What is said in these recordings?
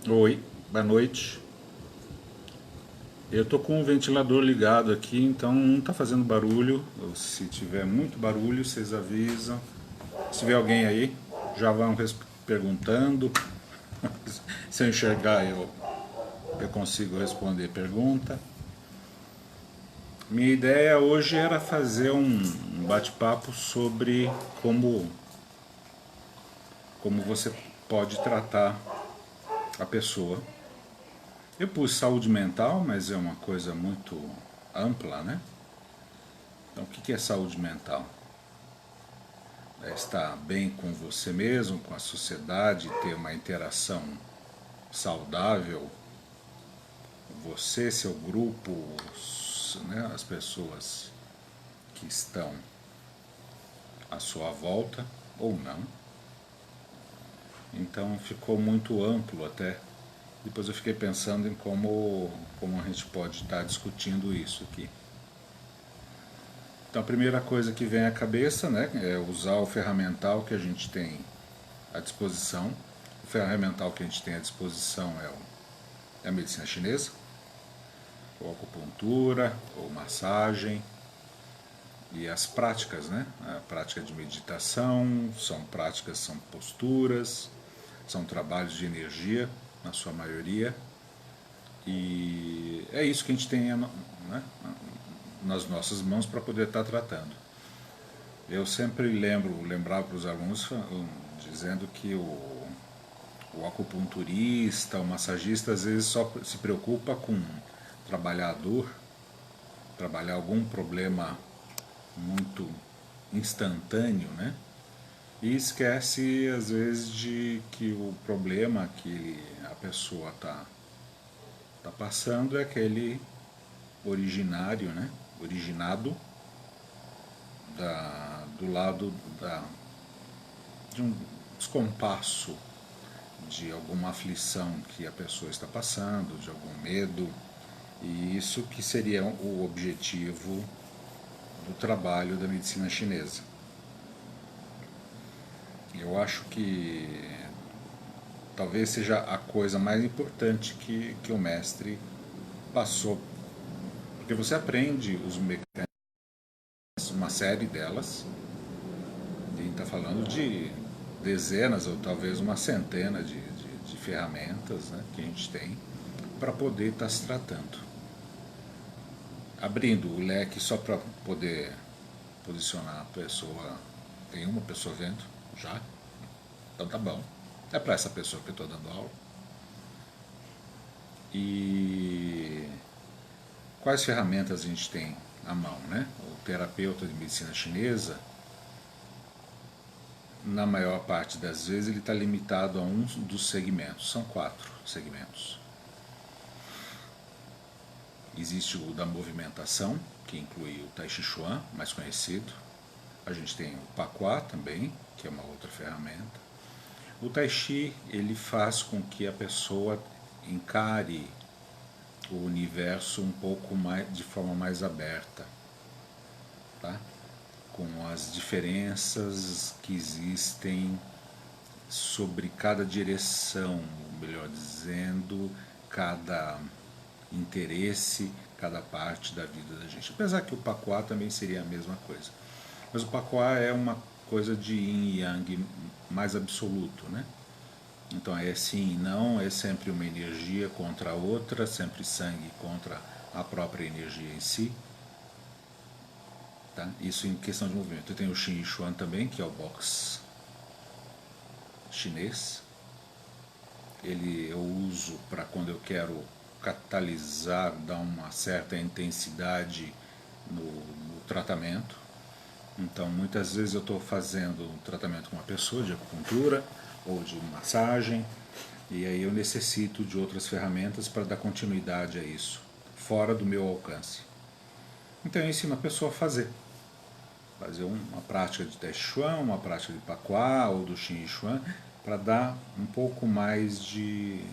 Oi, boa noite. Eu tô com o ventilador ligado aqui, então não tá fazendo barulho. Se tiver muito barulho, vocês avisam. Se tiver alguém aí, já vão perguntando. Se eu enxergar, eu consigo responder pergunta. Minha ideia hoje era fazer um bate-papo sobre como você pode tratar a pessoa. Eu pus saúde mental, mas é uma coisa muito ampla, né? Então, o que é saúde mental? É estar bem com você mesmo, com a sociedade, ter uma interação saudável, você, seu grupo, né, as pessoas que estão à sua volta ou não. Então ficou muito amplo até. Depois eu fiquei pensando em como a gente pode estar discutindo isso aqui. Então a primeira coisa que vem à cabeça, né, é usar o ferramental que a gente tem à disposição. O ferramental que a gente tem à disposição é a medicina chinesa, ou acupuntura, ou massagem, e as práticas, né? A prática de meditação, são práticas, são posturas, são trabalhos de energia, na sua maioria, e é isso que a gente tem, né, nas nossas mãos para poder estar tratando. Eu sempre lembrava para os alunos dizendo que o acupunturista, o massagista, às vezes só se preocupa com trabalhar a dor, trabalhar algum problema muito instantâneo, né? E esquece, às vezes, de que o problema que a pessoa tá passando é aquele originário, né? Originado do lado de um descompasso, de alguma aflição que a pessoa está passando, de algum medo, e isso que seria o objetivo do trabalho da medicina chinesa. Eu acho que talvez seja a coisa mais importante que o mestre passou, porque você aprende os mecanismos, uma série delas, e está falando de dezenas ou talvez uma centena de ferramentas, né, que a gente tem para poder estar se tratando. Abrindo o leque só para poder posicionar a pessoa. Tem uma pessoa vendo já, então tá bom. É para essa pessoa que eu estou dando aula. E quais ferramentas a gente tem à mão, né? O terapeuta de medicina chinesa, na maior parte das vezes, ele está limitado a um dos segmentos. São 4 segmentos. Existe o da movimentação, que inclui o Tai Chi Chuan, mais conhecido. A gente tem o Paquá também, que é uma outra ferramenta. O Tai Chi, ele faz com que a pessoa encare o universo um pouco mais, de forma mais aberta, tá? Com as diferenças que existem sobre cada direção, melhor dizendo, cada interesse, cada parte da vida da gente. Apesar que o Paquá também seria a mesma coisa. Mas o Paquá é uma coisa de yin e yang mais absoluto, né? Então é sim e não, é sempre uma energia contra a outra, sempre sangue contra a própria energia em si. Tá? Isso em questão de movimento. Eu tenho o Xin Chuan também, que é o boxe chinês. Ele eu uso para quando eu quero catalisar, dar uma certa intensidade no tratamento. Então, muitas vezes eu estou fazendo um tratamento com uma pessoa de acupuntura ou de massagem, e aí eu necessito de outras ferramentas para dar continuidade a isso, fora do meu alcance. Então eu ensino a pessoa a fazer uma prática de Tai Chi Chuan, uma prática de Paquá ou do Xin Chuan, para dar um pouco mais de...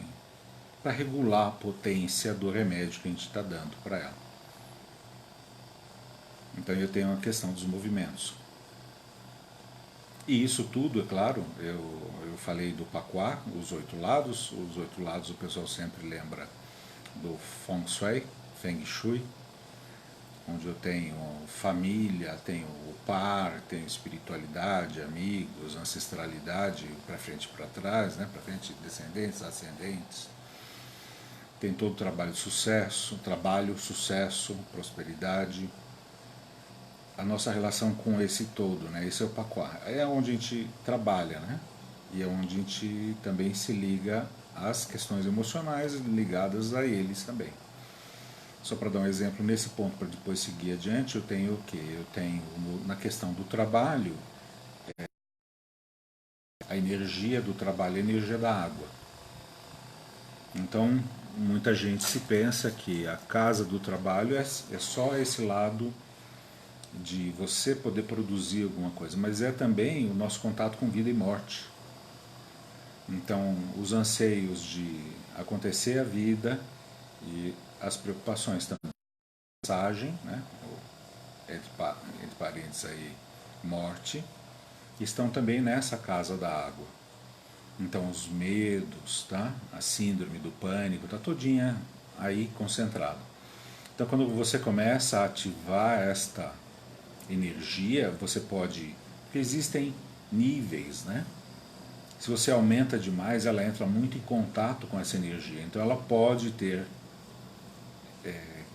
para regular a potência do remédio que a gente está dando para ela. Então eu tenho a questão dos movimentos. E isso tudo, é claro, eu falei do Paquá, os 8 lados o pessoal sempre lembra do Feng Shui, Feng Shui, onde eu tenho família, tenho o par, tenho espiritualidade, amigos, ancestralidade, para frente e para trás, né? Para frente, descendentes, ascendentes. Tem todo o trabalho, sucesso, prosperidade. A nossa relação com esse todo, né? Esse é o Paquá. É onde a gente trabalha, né? E é onde a gente também se liga às questões emocionais ligadas a eles também. Só para dar um exemplo, nesse ponto, para depois seguir adiante, eu tenho o quê? Eu tenho, na questão do trabalho, a energia do trabalho, a energia da água. Então, muita gente se pensa que a casa do trabalho é só esse lado de você poder produzir alguma coisa, mas é também o nosso contato com vida e morte. Então, os anseios de acontecer a vida e as preocupações também, passagem, né? Entre parênteses aí, morte, estão também nessa casa da água. Então, os medos, tá? A síndrome do pânico, tá todinha aí concentrada. Então, quando você começa a ativar esta energia, você pode... Existem níveis, né? Se você aumenta demais, ela entra muito em contato com essa energia. Então, ela pode ter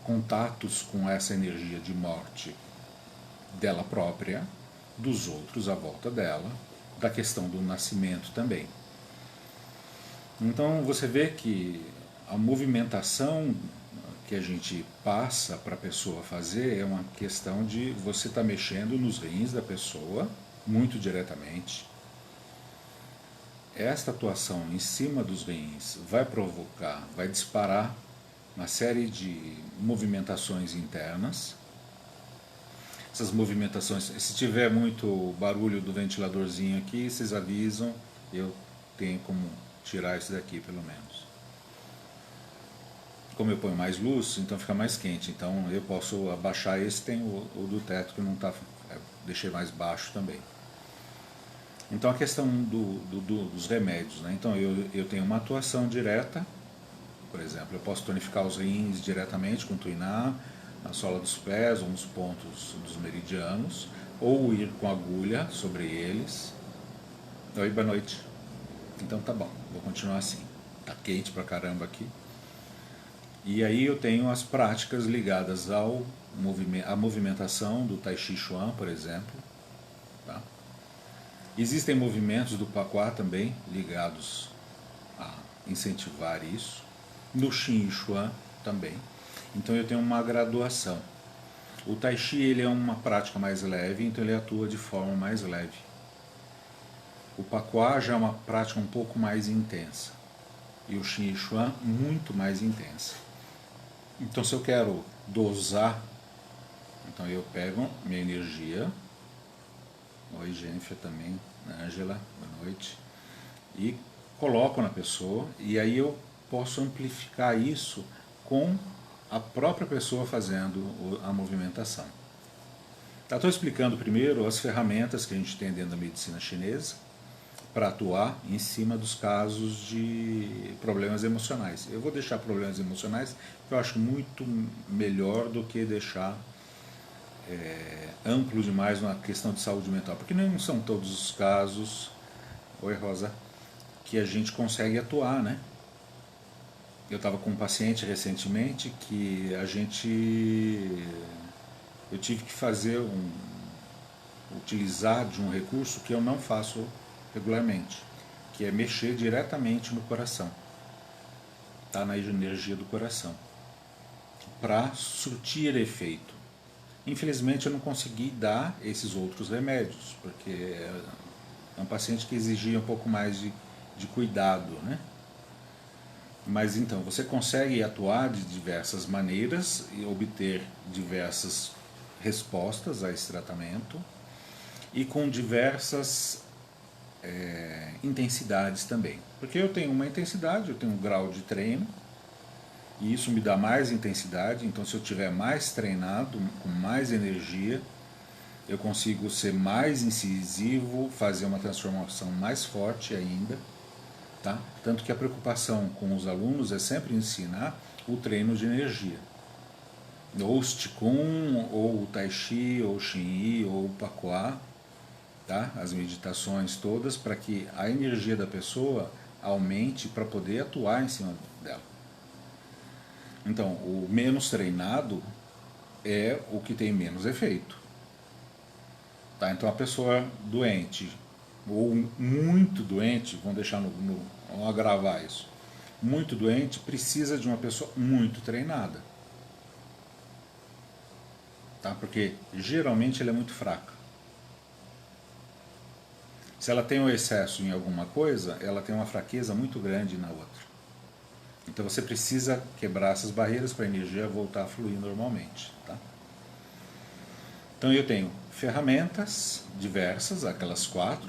contatos com essa energia de morte dela própria, dos outros à volta dela, da questão do nascimento também. Então você vê que a movimentação que a gente passa para a pessoa fazer é uma questão de você estar mexendo nos rins da pessoa, muito diretamente. Esta atuação em cima dos rins vai provocar, vai disparar uma série de movimentações internas. Essas movimentações, se tiver muito barulho do ventiladorzinho aqui, vocês avisam, eu tenho como tirar isso daqui pelo menos. Como eu ponho mais luz, então fica mais quente, então eu posso abaixar esse, tem o do teto que não está, deixei mais baixo também. Então a questão dos remédios, né? Então eu tenho uma atuação direta, por exemplo, eu posso tonificar os rins diretamente com tuiná, na sola dos pés ou nos pontos dos meridianos, ou ir com agulha sobre eles. Oi, boa noite. Então tá bom, vou continuar assim. Tá quente pra caramba aqui. E aí eu tenho as práticas ligadas à movimentação do Tai Chi Chuan, por exemplo. Tá? Existem movimentos do Paquá também ligados a incentivar isso. No Xin Chuan também. Então eu tenho uma graduação. O Tai Chi ele é uma prática mais leve, então ele atua de forma mais leve. O Paquá já é uma prática um pouco mais intensa. E o Xin Chuan muito mais intensa. Então se eu quero dosar, então eu pego minha energia. Oi, Jennifer também, Ângela, boa noite. E coloco na pessoa, e aí eu posso amplificar isso com a própria pessoa fazendo a movimentação. Estou explicando primeiro as ferramentas que a gente tem dentro da medicina chinesa para atuar em cima dos casos de problemas emocionais. Eu vou deixar problemas emocionais que eu acho muito melhor do que deixar amplo demais uma questão de saúde mental, porque não são todos os casos, oi Rosa, que a gente consegue atuar, né? Eu estava com um paciente recentemente que eu tive que utilizar de um recurso que eu não faço regularmente, que é mexer diretamente no coração, tá, na energia do coração, para surtir efeito. Infelizmente eu não consegui dar esses outros remédios, porque é um paciente que exigia um pouco mais de cuidado, né? Mas então, você consegue atuar de diversas maneiras e obter diversas respostas a esse tratamento e com diversas intensidades também. Porque eu tenho uma intensidade, eu tenho um grau de treino e isso me dá mais intensidade, então se eu tiver mais treinado, com mais energia, eu consigo ser mais incisivo, fazer uma transformação mais forte ainda, tá? Tanto que a preocupação com os alunos é sempre ensinar o treino de energia. Ou o Qigong, ou o Tai Chi, ou o Xingyi, ou o Pakuá, tá? As meditações todas, para que a energia da pessoa aumente para poder atuar em cima dela. Então, o menos treinado é o que tem menos efeito. Tá? Então, a pessoa doente, ou muito doente, vamos deixar vamos agravar isso, muito doente precisa de uma pessoa muito treinada. Tá? Porque geralmente ela é muito fraca. Se ela tem um excesso em alguma coisa, ela tem uma fraqueza muito grande na outra. Então você precisa quebrar essas barreiras para a energia voltar a fluir normalmente. Tá? Então eu tenho ferramentas diversas, aquelas 4,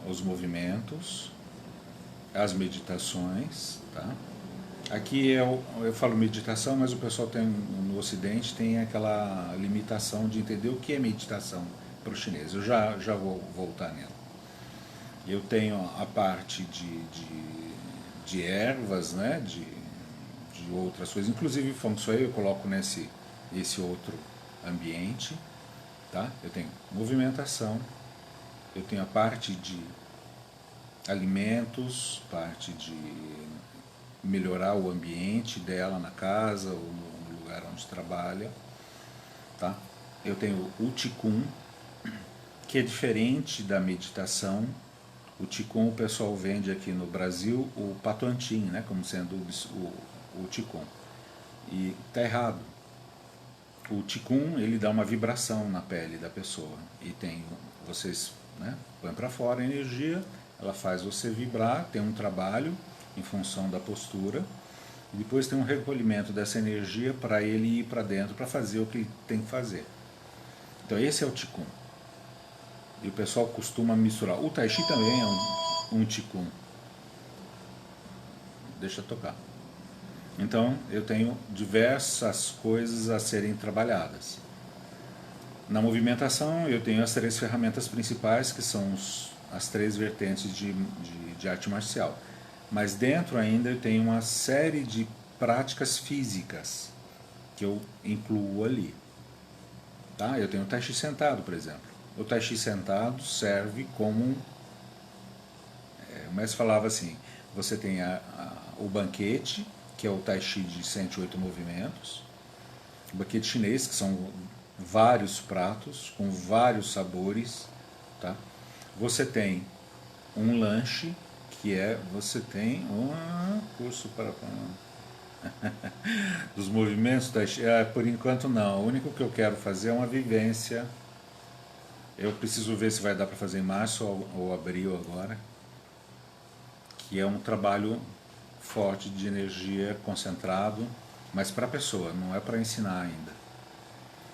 os movimentos, as meditações. Tá? Aqui eu falo meditação, mas o pessoal no Ocidente tem aquela limitação de entender o que é meditação para o chinês. Eu já vou voltar nela. Eu tenho a parte de ervas, né, de outras coisas, inclusive Feng Shui eu coloco esse outro ambiente. Tá? Eu tenho movimentação, eu tenho a parte de alimentos, parte de melhorar o ambiente dela na casa ou no lugar onde trabalha. Tá? Eu tenho o Qigong, que é diferente da meditação. O Qigong o pessoal vende aqui no Brasil o Patuantim, né, como sendo o Qigong. E está errado. O Qigong ele dá uma vibração na pele da pessoa. E vocês, né, põem para fora a energia, ela faz você vibrar, tem um trabalho em função da postura. E depois tem um recolhimento dessa energia para ele ir para dentro para fazer o que ele tem que fazer. Então esse é o Qigong. E o pessoal costuma misturar. O Tai Chi também é um Qigong. Deixa eu tocar. Então, eu tenho diversas coisas a serem trabalhadas. Na movimentação, eu tenho as 3 ferramentas principais, que são as 3 vertentes de arte marcial. Mas dentro ainda eu tenho uma série de práticas físicas que eu incluo ali. Tá? Eu tenho o Tai Chi sentado, por exemplo. O Tai Chi sentado serve como... o mestre falava assim, você tem o banquete, que é o Tai Chi de 108 movimentos, o banquete chinês, que são vários pratos, com vários sabores. Tá? Você tem um lanche, que você tem um curso para... dos movimentos Tai Chi. Por enquanto não, o único que eu quero fazer é uma vivência. Eu preciso ver se vai dar para fazer em março ou abril agora, que é um trabalho forte de energia, concentrado, mas para a pessoa, não é para ensinar ainda.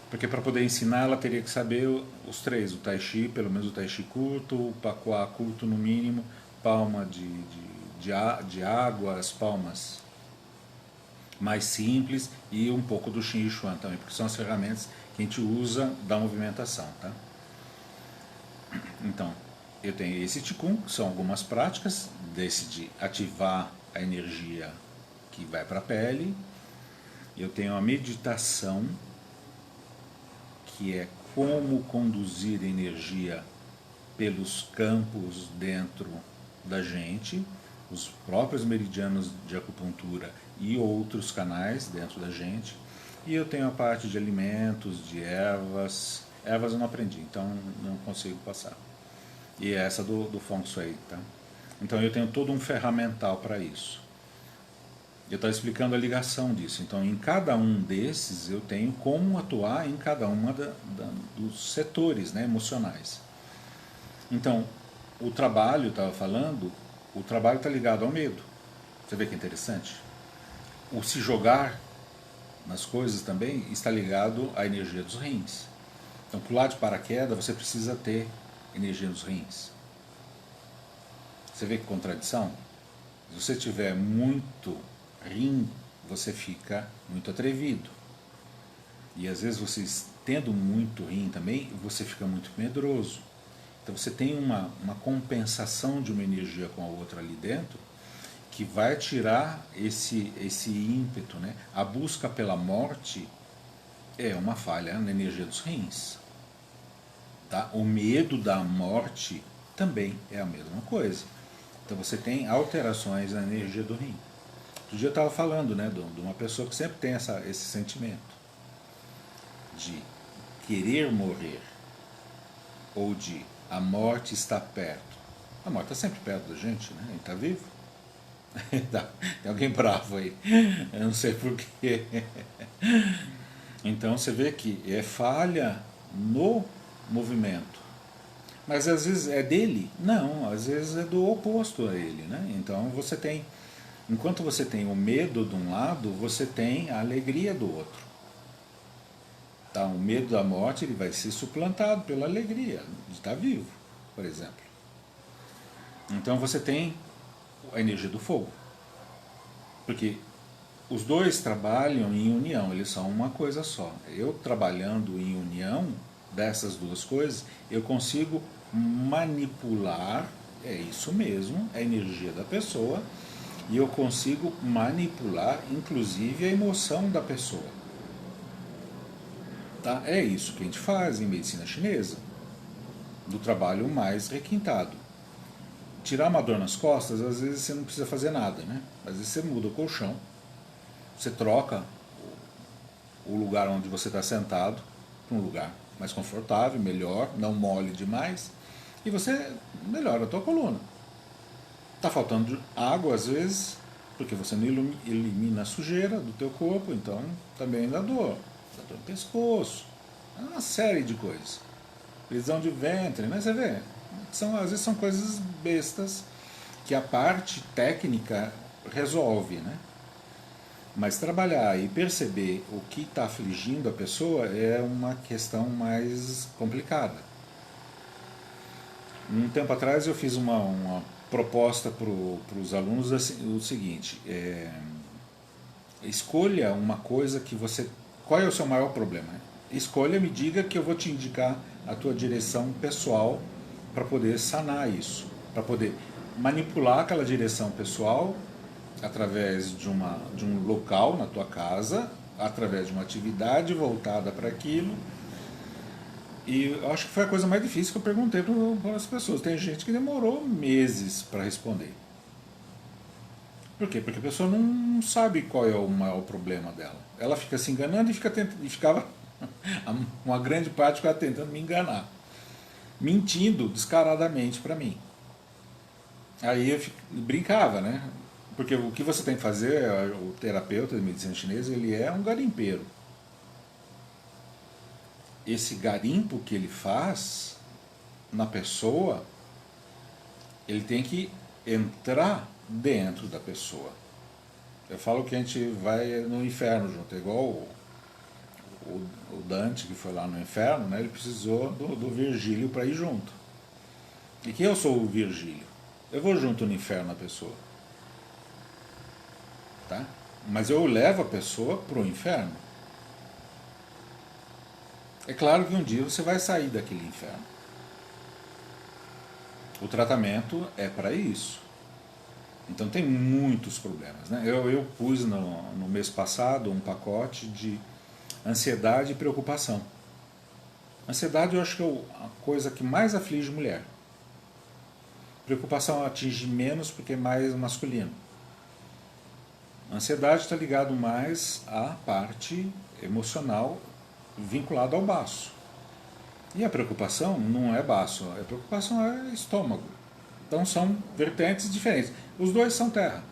Porque para poder ensinar ela teria que saber os 3, o Tai Chi, pelo menos o Tai Chi curto, o Pakuá curto no mínimo, palma de água, as palmas mais simples e um pouco do Xing Chuan também, porque são as ferramentas que a gente usa da movimentação. Tá? Então, eu tenho esse Qigong, que são algumas práticas desse de ativar a energia que vai para a pele. Eu tenho a meditação, que é como conduzir energia pelos campos dentro da gente, os próprios meridianos de acupuntura e outros canais dentro da gente. E eu tenho a parte de alimentos, de ervas. Ervas eu não aprendi, então não consigo passar. E é essa do Feng Shui. Tá? Então eu tenho todo um ferramental para isso. Eu estou explicando a ligação disso. Então, em cada um desses, eu tenho como atuar em cada uma dos setores, né, emocionais. Então, o trabalho, eu estava falando, o trabalho está ligado ao medo. Você vê que é interessante? O se jogar nas coisas também está ligado à energia dos rins. Então, pular de paraquedas, você precisa ter energia nos rins. Você vê que contradição? Se você tiver muito rim, você fica muito atrevido. E às vezes você tendo muito rim também, você fica muito medroso. Então você tem uma compensação de uma energia com a outra ali dentro, que vai tirar esse ímpeto, né? A busca pela morte é uma falha na energia dos rins. Tá? O medo da morte também é a mesma coisa. Então você tem alterações na energia do rim. Outro dia eu estava falando, né, de uma pessoa que sempre tem esse sentimento de querer morrer, ou de a morte está perto. A morte está sempre perto da gente, né? A gente está vivo. Tem alguém bravo aí, eu não sei porquê. Então você vê que é falha no movimento. Mas às vezes é dele? Não, às vezes é do oposto a ele, né? Então você tem, enquanto você tem o medo de um lado, você tem a alegria do outro. Tá? O medo da morte ele vai ser suplantado pela alegria de estar vivo, por exemplo. Então você tem a energia do fogo. Porque os dois trabalham em união, eles são uma coisa só. Eu trabalhando em união dessas duas coisas, eu consigo manipular, é isso mesmo, a energia da pessoa, e eu consigo manipular inclusive a emoção da pessoa. Tá? É isso que a gente faz em medicina chinesa, do trabalho mais requintado. Tirar uma dor nas costas, às vezes você não precisa fazer nada, né? Às vezes você muda o colchão, você troca o lugar onde você está sentado para um lugar mais confortável, melhor, não mole demais, e você melhora a tua coluna. Está faltando água às vezes, porque você não elimina a sujeira do teu corpo, então também dá dor no pescoço, é uma série de coisas. Prisão de ventre, né? Você vê, às vezes são coisas bestas que a parte técnica resolve, né? Mas trabalhar e perceber o que está afligindo a pessoa é uma questão mais complicada. Um tempo atrás eu fiz uma proposta para os alunos o seguinte: escolha uma coisa que você... Qual é o seu maior problema? Escolha, me diga que eu vou te indicar a tua direção pessoal para poder sanar isso, para poder manipular aquela direção pessoal através de um local na tua casa, através de uma atividade voltada para aquilo. E eu acho que foi a coisa mais difícil que eu perguntei para as pessoas. Tem gente que demorou meses para responder. Por quê? Porque a pessoa não sabe qual é o maior problema dela. Ela fica se enganando e ficava uma grande parte ficava tentando me enganar, mentindo descaradamente para mim. Aí eu brincava, né? Porque o que você tem que fazer, o terapeuta de medicina chinesa, ele é um garimpeiro. Esse garimpo que ele faz na pessoa, ele tem que entrar dentro da pessoa. Eu falo que a gente vai no inferno junto, é igual o Dante que foi lá no inferno, né? Ele precisou do Virgílio para ir junto. E quem eu sou o Virgílio? Eu vou junto no inferno a pessoa. Tá? Mas eu levo a pessoa para o inferno. É claro que um dia você vai sair daquele inferno. O tratamento é para isso. Então tem muitos problemas, né? Eu pus no mês passado um pacote de ansiedade e preocupação. Ansiedade eu acho que é a coisa que mais aflige mulher. Preocupação atinge menos porque é mais masculino. A ansiedade está ligado mais à parte emocional vinculada ao baço. E a preocupação não é baço, a preocupação é estômago. Então são vertentes diferentes. Os dois são terra.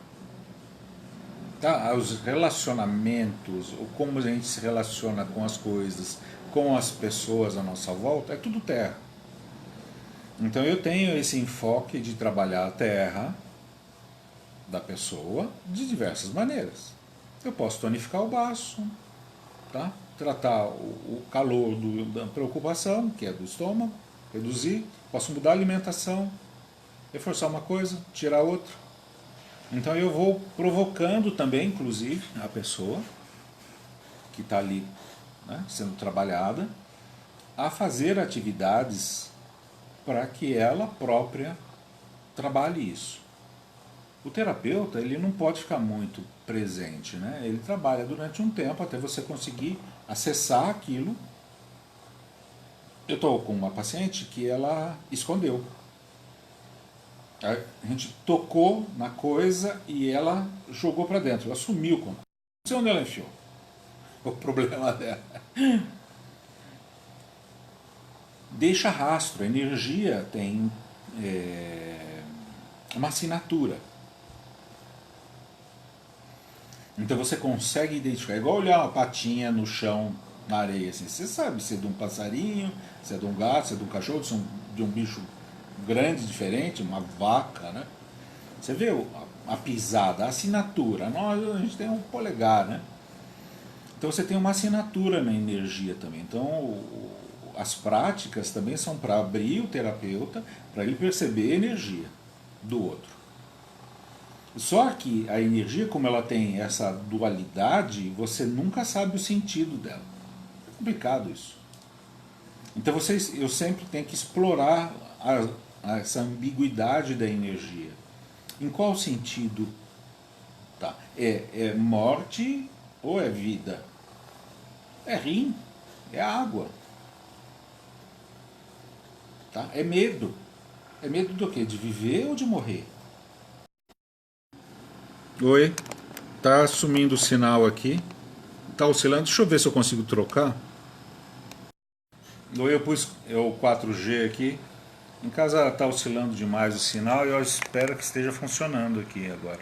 Tá? Os relacionamentos, ou como a gente se relaciona com as coisas, com as pessoas à nossa volta, é tudo terra. Então eu tenho esse enfoque de trabalhar a terra da pessoa de diversas maneiras. Eu posso tonificar o baço, tá? Tratar o calor da preocupação, que é do estômago, reduzir. Posso mudar a alimentação, reforçar uma coisa, tirar outra. Então eu vou provocando também, inclusive, a pessoa que está ali, né, sendo trabalhada, a fazer atividades para que ela própria trabalhe isso. O terapeuta, ele não pode ficar muito presente, né? Ele trabalha durante um tempo até você conseguir acessar aquilo. Eu estou com uma paciente que ela escondeu. A gente tocou na coisa e ela jogou para dentro, ela sumiu com. Não sei onde ela enfiou. O problema dela. Deixa rastro, a energia tem uma assinatura. Então você consegue identificar, é igual olhar uma patinha no chão, na areia, assim. Você sabe se é de um passarinho, se é de um gato, se é de um cachorro, se é de um bicho grande, diferente, uma vaca, né? Você vê a pisada, a assinatura. Nós, a gente tem um polegar, né? Então você tem uma assinatura na energia também. Então as práticas também são para abrir o terapeuta, para ele perceber a energia do outro. Só que a energia, como ela tem essa dualidade, você nunca sabe o sentido dela. É complicado isso. Então eu sempre tenho que explorar essa ambiguidade da energia. Em qual sentido? Tá? É morte ou é vida? É rim, é água. Tá? É medo. É medo do quê? De viver ou de morrer? Oi, tá sumindo o sinal aqui. Tá oscilando. Deixa eu ver se eu consigo trocar. Oi, eu pus o 4G aqui. Em casa tá oscilando demais o sinal e eu espero que esteja funcionando aqui agora.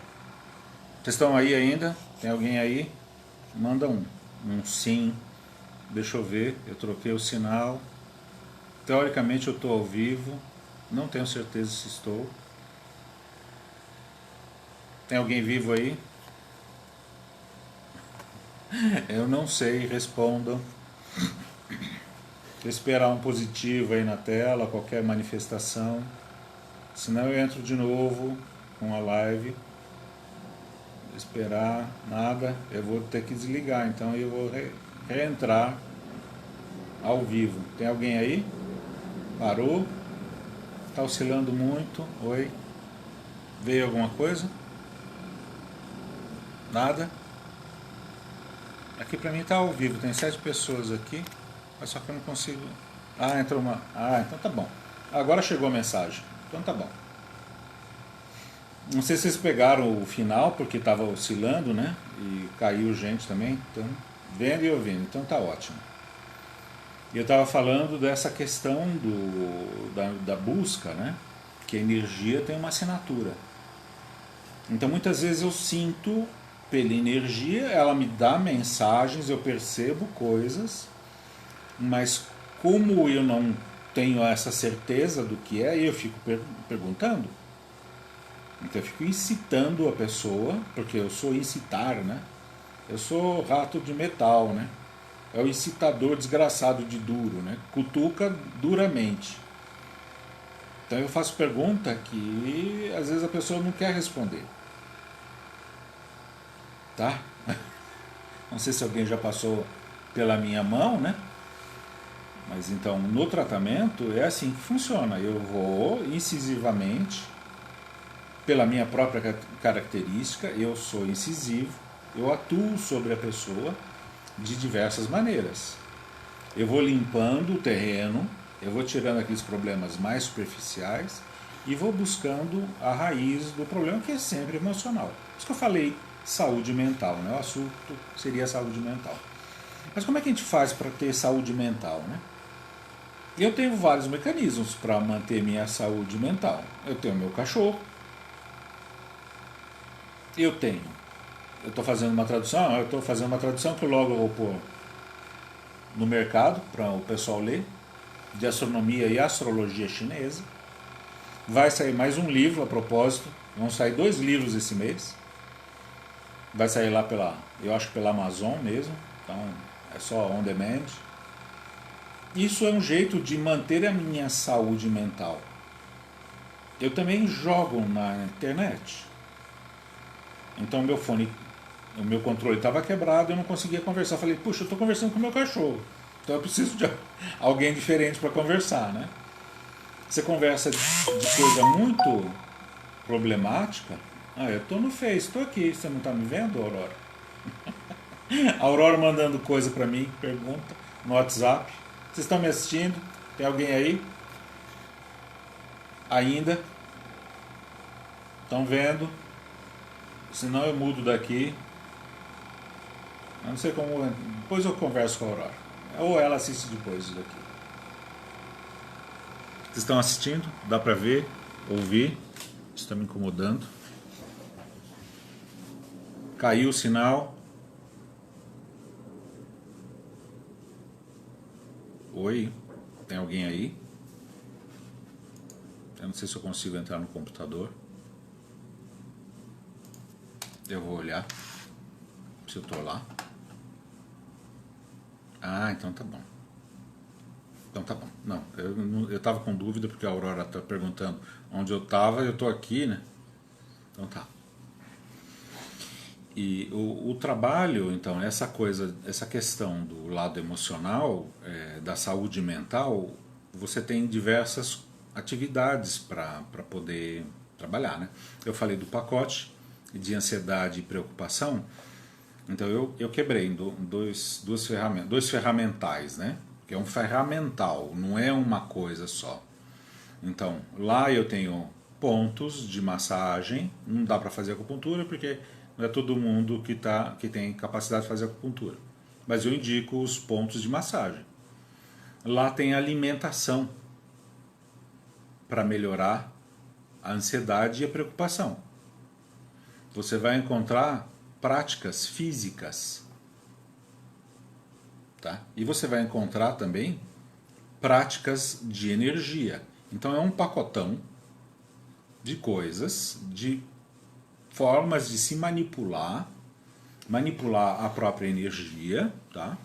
Vocês estão aí ainda? Tem alguém aí? Manda um sim. Deixa eu ver. Eu troquei o sinal. Teoricamente eu estou ao vivo. Não tenho certeza se estou. Tem alguém vivo aí? Eu não sei, respondam. Vou esperar um positivo aí na tela, qualquer manifestação. Senão eu entro de novo com a live. Vou esperar, nada. Eu vou ter que desligar, então eu vou reentrar ao vivo. Tem alguém aí? Parou? Está oscilando muito. Oi? Veio alguma coisa? Nada? Aqui pra mim tá ao vivo, tem 7 pessoas aqui, mas só que eu não consigo. Ah, entrou uma. Ah, então tá bom. Agora chegou a mensagem. Então tá bom. Não sei se vocês pegaram o final, porque estava oscilando, né? E caiu gente também. Então, vendo e ouvindo. Então tá ótimo. E eu estava falando dessa questão da busca, né? Que a energia tem uma assinatura. Então muitas vezes eu sinto pela energia, ela me dá mensagens, eu percebo coisas, mas como eu não tenho essa certeza do que é, eu fico perguntando. Então eu fico incitando a pessoa, porque eu sou incitar, né? Eu sou rato de metal, né? É o incitador desgraçado de duro, né? Cutuca duramente. Então eu faço pergunta que às vezes a pessoa não quer responder. Tá? Não sei se alguém já passou pela minha mão, né? Mas então, no tratamento é assim que funciona. Eu vou incisivamente, pela minha própria característica, eu sou incisivo, eu atuo sobre a pessoa de diversas maneiras. Eu vou limpando o terreno, eu vou tirando aqueles problemas mais superficiais e vou buscando a raiz do problema, que é sempre emocional. Por isso que eu falei saúde mental, né? O assunto seria saúde mental. Mas como é que a gente faz para ter saúde mental, né? Eu tenho vários mecanismos para manter minha saúde mental. Eu tenho meu cachorro. Eu estou fazendo uma tradução, que logo eu vou pôr no mercado para o pessoal ler, de astronomia e astrologia chinesa. Vai sair mais um livro a propósito, vão sair 2 livros esse mês. Vai sair lá eu acho que pela Amazon mesmo, então é só on demand. Isso é um jeito de manter a minha saúde mental. Eu também jogo na internet. Então o meu controle estava quebrado, eu não conseguia conversar. Falei, puxa, eu estou conversando com o meu cachorro. Então eu preciso de alguém diferente para conversar, né? Você conversa de coisa muito problemática. Ah, eu tô no Face, estou aqui, você não está me vendo, Aurora? A Aurora mandando coisa para mim, pergunta no WhatsApp. Vocês estão me assistindo? Tem alguém aí? Ainda? Estão vendo? Senão eu mudo daqui. Eu não sei como. Depois eu converso com a Aurora. Ou ela assiste depois isso daqui. Vocês estão assistindo? Dá pra ver? Ouvir? Isso está me incomodando. Caiu o sinal. Oi? Tem alguém aí? Eu não sei se eu consigo entrar no computador. Eu vou olhar se eu tô lá. Ah, então tá bom. Então tá bom. Não, eu tava com dúvida porque a Aurora tá perguntando onde eu tava, eu tô aqui, né? Então tá. E o trabalho, então, essa coisa, essa questão do lado emocional, da saúde mental, você tem diversas atividades para poder trabalhar, né? Eu falei do pacote de ansiedade e preocupação, então eu quebrei em dois ferramentais, né? Que é um ferramental, não é uma coisa só. Então, lá eu tenho pontos de massagem, não dá para fazer acupuntura porque não é todo mundo que tem capacidade de fazer acupuntura. Mas eu indico os pontos de massagem. Lá tem alimentação para melhorar a ansiedade e a preocupação. Você vai encontrar práticas físicas, tá? E você vai encontrar também práticas de energia. Então é um pacotão de coisas, de formas de se manipular a própria energia, tá?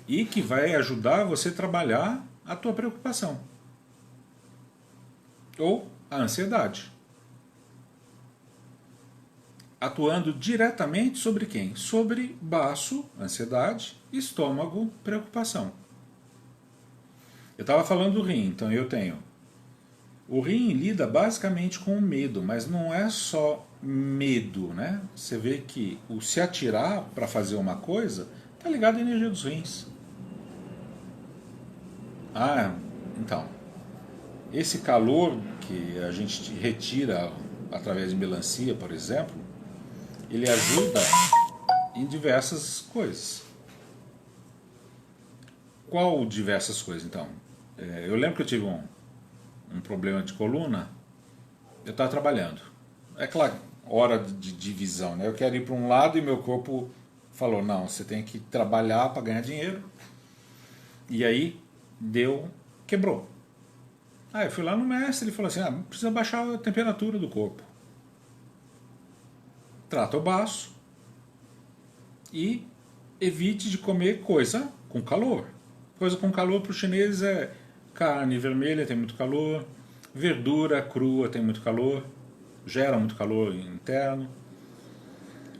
E que vai ajudar você a trabalhar a tua preocupação ou a ansiedade. Atuando diretamente sobre quem? Sobre baço, ansiedade, estômago, preocupação. Eu estava falando do rim, então eu tenho. O rim lida basicamente com o medo, mas não é só medo, né? Você vê que o se atirar para fazer uma coisa está ligado à energia dos rins. Ah, então, esse calor que a gente retira através de melancia, por exemplo, ele ajuda em diversas coisas. Qual diversas coisas, então? Eu lembro que eu tive um problema de coluna, eu estava trabalhando. É claro, hora de divisão, né? Eu quero ir para um lado e meu corpo falou, não, você tem que trabalhar para ganhar dinheiro. E aí quebrou. Eu fui lá no mestre, ele falou assim, precisa baixar a temperatura do corpo. Trata o baço e evite de comer coisa com calor. Coisa com calor para os chineses é carne vermelha, tem muito calor, verdura crua tem muito calor, gera muito calor interno.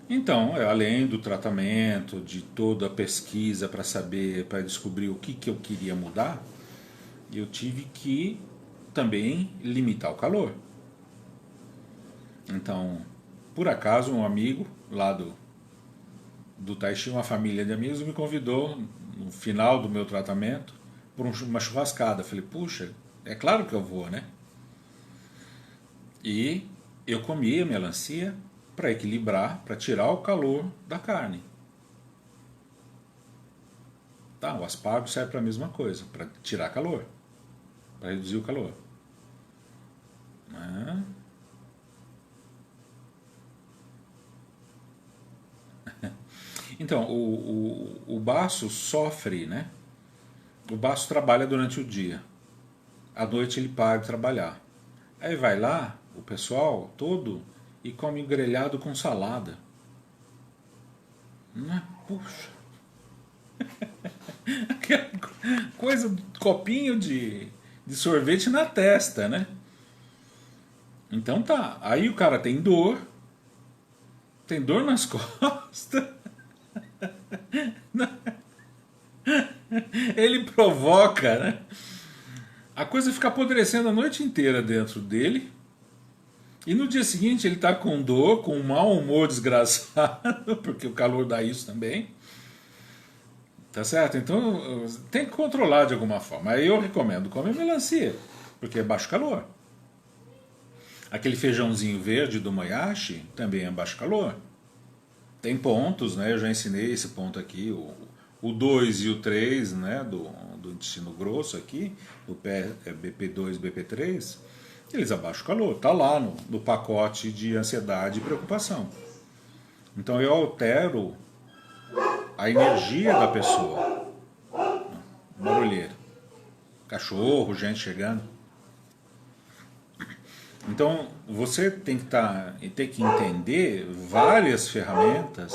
Então, além do tratamento, de toda a pesquisa para saber, para descobrir o que eu queria mudar, eu tive que também limitar o calor. Então, por acaso, um amigo lá do Tai Chi, uma família de amigos, me convidou no final do meu tratamento por uma churrascada. Falei, puxa, é claro que eu vou, né? E eu comi a melancia para equilibrar, para tirar o calor da carne. Tá, o aspargo serve para a mesma coisa, para tirar calor, para reduzir o calor. Então, o baço sofre, né? O baço trabalha durante o dia. À noite ele para de trabalhar. Aí vai lá, o pessoal todo, e come grelhado com salada. Puxa. Aquela coisa, copinho de sorvete na testa, né? Então tá. Aí o cara tem dor nas costas. Ele provoca, né? A coisa fica apodrecendo a noite inteira dentro dele. E no dia seguinte ele está com dor, com um mau humor desgraçado, porque o calor dá isso também. Tá certo? Então tem que controlar de alguma forma. Aí eu recomendo comer melancia, porque é baixo calor. Aquele feijãozinho verde do moyashi também é baixo calor. Tem pontos, né? Eu já ensinei esse ponto aqui, o 2 e o 3, né? Do intestino grosso aqui, o BP2 e BP3, eles abaixam o calor. Está lá no pacote de ansiedade e preocupação. Então eu altero a energia da pessoa. Barulheira. Cachorro, gente chegando. Então você tem que entender várias ferramentas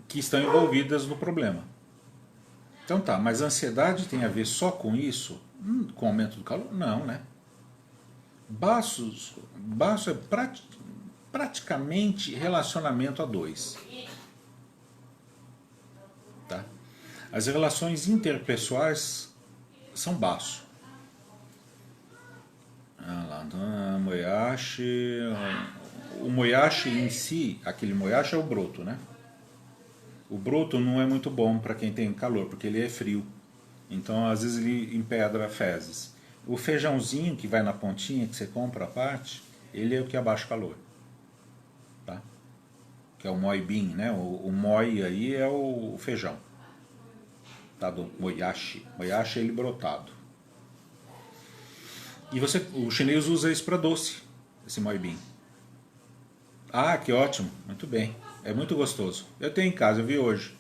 que estão envolvidas no problema. Então tá, mas a ansiedade tem a ver só com isso? Com o aumento do calor? Não, né? Baço é praticamente relacionamento a dois. Tá? As relações interpessoais são baço. Moyashi. O moyashi em si, aquele moyashi é o broto, né? O broto não é muito bom para quem tem calor, porque ele é frio. Então, às vezes, ele empedra fezes. O feijãozinho que vai na pontinha, que você compra à parte, ele é o que abaixa o calor. Tá? Que é o moi bean, né? O moi aí é o feijão. Tá? Do moyashi. Moyashi é ele brotado. E o chinês usa isso para doce, esse moi bean. Ah, que ótimo. Muito bem. É muito gostoso. Eu tenho em casa, eu vi hoje.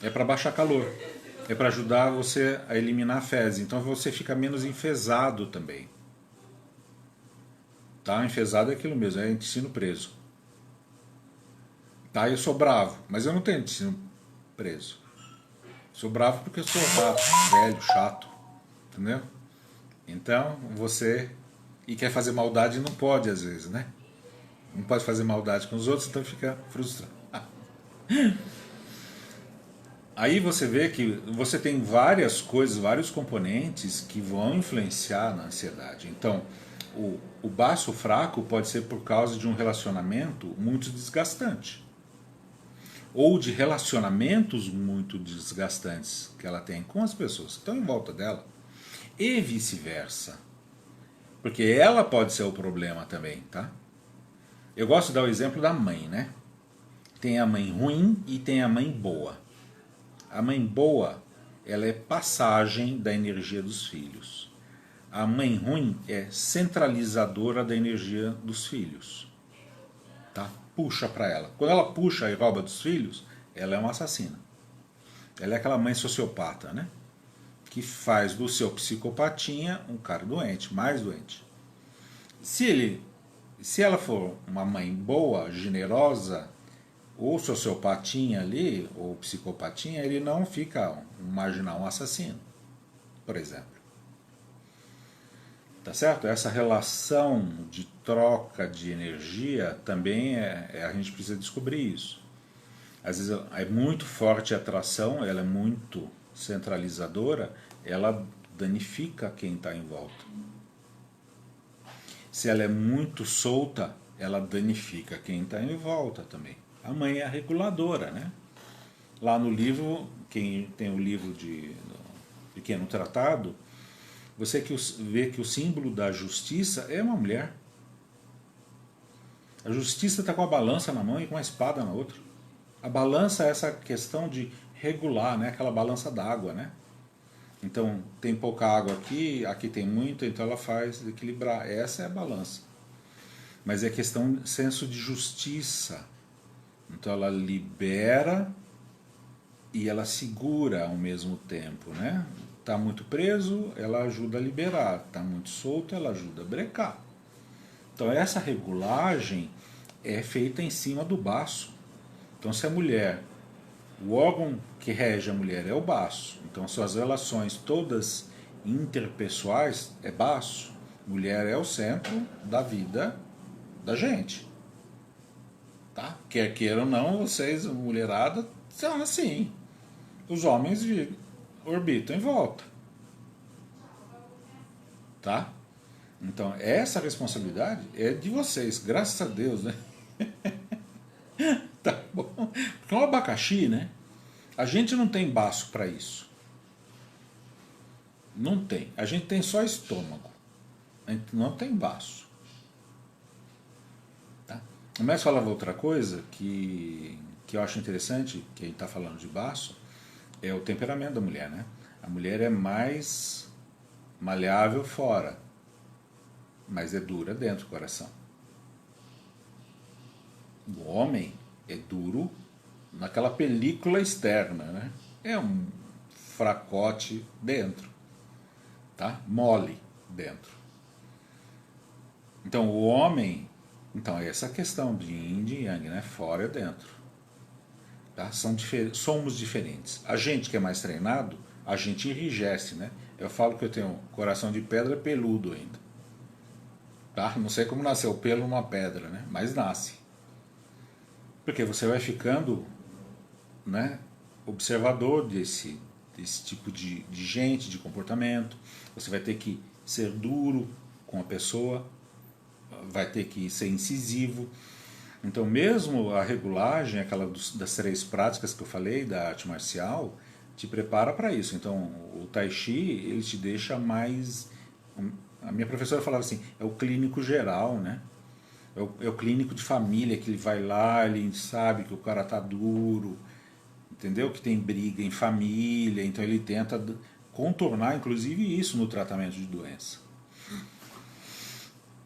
É para baixar calor. É para ajudar você a eliminar a fezes. Então você fica menos enfesado também. Tá? Enfesado é aquilo mesmo, é intestino preso. Tá? Eu sou bravo, mas eu não tenho intestino preso. Sou bravo porque eu sou rato, velho, chato. Entendeu? Então você... E quer fazer maldade e não pode às vezes, né? Não pode fazer maldade com os outros, então fica frustrado. Aí você vê que você tem várias coisas, vários componentes que vão influenciar na ansiedade. Então, o baço fraco pode ser por causa de um relacionamento muito desgastante. Ou de relacionamentos muito desgastantes que ela tem com as pessoas que estão em volta dela. E vice-versa. Porque ela pode ser o problema também, tá? Eu gosto de dar o exemplo da mãe, né? Tem a mãe ruim e tem a mãe boa. A mãe boa, ela é passagem da energia dos filhos. A mãe ruim é centralizadora da energia dos filhos. Tá? Puxa para ela. Quando ela puxa e rouba dos filhos, ela é uma assassina. Ela é aquela mãe sociopata, né? Que faz do seu psicopatinha um cara doente, mais doente. Se ela for uma mãe boa, generosa, ou sociopatinha ali, ou psicopatinha, ele não fica um marginal, um assassino, por exemplo. Tá certo? Essa relação de troca de energia também a gente precisa descobrir isso. Às vezes é muito forte a atração, ela é muito centralizadora, ela danifica quem está em volta. Se ela é muito solta, ela danifica quem está em volta também. A mãe é a reguladora, né? Lá no livro, quem tem o livro de Pequeno Tratado, você vê que o símbolo da justiça é uma mulher. A justiça está com a balança na mão e com a espada na outra. A balança é essa questão de regular, né? Aquela balança d'água, né? Então, tem pouca água aqui, aqui tem muito, então ela faz equilibrar. Essa é a balança. Mas é questão de senso de justiça. Então ela libera e ela segura ao mesmo tempo, né? Tá muito preso, ela ajuda a liberar. Tá muito solto, ela ajuda a brecar. Então essa regulagem é feita em cima do baço. Então se a mulher, o órgão que rege a mulher é o baço. Então suas relações todas interpessoais é baço. Mulher é o centro da vida da gente. Tá? Quer queira ou não, vocês, mulherada, são assim. os homens orbitam em volta, tá? Então, essa responsabilidade é de vocês, graças a Deus, né? Tá bom? Porque o abacaxi, né? A gente não tem baço para isso. Não tem. A gente tem só estômago. A gente não tem baço. Tá? O mestre falava outra coisa que eu acho interessante, que a gente está falando de baço, é o temperamento da mulher, né? A mulher é mais maleável fora, mas é dura dentro do coração. O homem é duro naquela película externa, né? É um fracote dentro, tá? Mole dentro. Então o homem, então é essa questão de yin e yang, né? Fora e dentro, tá? Somos diferentes. A gente que é mais treinado, a gente enrijece, né? Eu falo que eu tenho coração de pedra peludo ainda, tá? Não sei como nasceu o pelo numa pedra, né? Mas nasce. Porque você vai ficando, né, observador desse tipo de gente, de comportamento. Você vai ter que ser duro com a pessoa, vai ter que ser incisivo. Então, mesmo a regulagem, aquela das 3 práticas que eu falei, da arte marcial, te prepara para isso. Então, o Tai Chi, ele te deixa mais... A minha professora falava assim, é o clínico geral, né? É o clínico de família, que ele vai lá, ele sabe que o cara tá duro, entendeu? Que tem briga em família, então ele tenta contornar, inclusive, isso no tratamento de doença.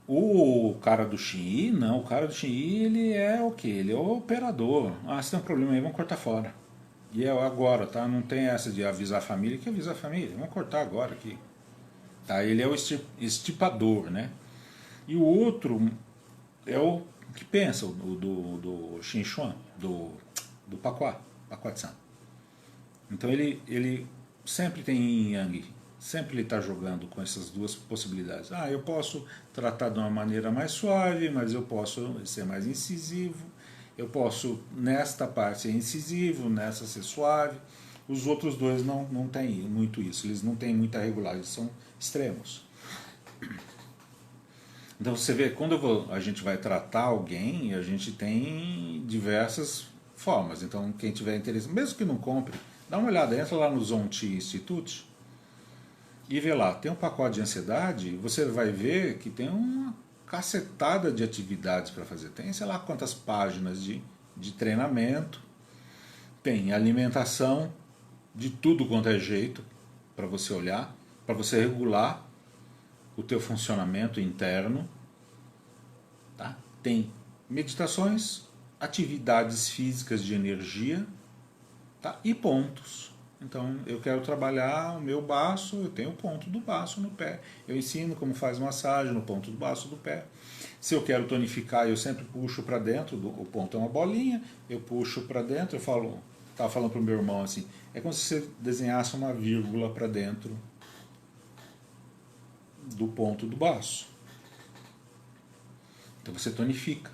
O cara do Xinyi, não, o cara do Xinyi, ele é o quê? Ele é o operador. Ah, se tem um problema aí, vamos cortar fora. E é agora, tá? Não tem essa de avisar a família, que avisar a família, vamos cortar agora aqui. Tá? Ele é o estipador, né? E o outro é o que pensa, o do Xinchuan, do Paquá-san. Então ele sempre tem yin e yang, sempre ele está jogando com essas duas possibilidades. Ah, eu posso tratar de uma maneira mais suave, mas eu posso ser mais incisivo, eu posso nesta parte ser incisivo, nessa ser suave. Os outros dois não têm muito isso, eles não têm muita regulagem, são extremos. Então você vê, quando a gente vai tratar alguém, a gente tem diversas formas. Então quem tiver interesse, mesmo que não compre, dá uma olhada, entra lá no Zonti Institute e vê lá, tem um pacote de ansiedade, você vai ver que tem uma cacetada de atividades para fazer. Tem sei lá quantas páginas de treinamento, tem alimentação de tudo quanto é jeito para você olhar, para você regular o teu funcionamento interno, tá? Tem meditações, atividades físicas de energia, tá? E pontos. Então eu quero trabalhar o meu baço, eu tenho o ponto do baço no pé. Eu ensino como faz massagem no ponto do baço do pé. Se eu quero tonificar, eu sempre puxo para dentro, o ponto é uma bolinha, eu puxo para dentro, estava falando para o meu irmão assim, é como se você desenhasse uma vírgula para dentro do ponto do baço. Então você tonifica.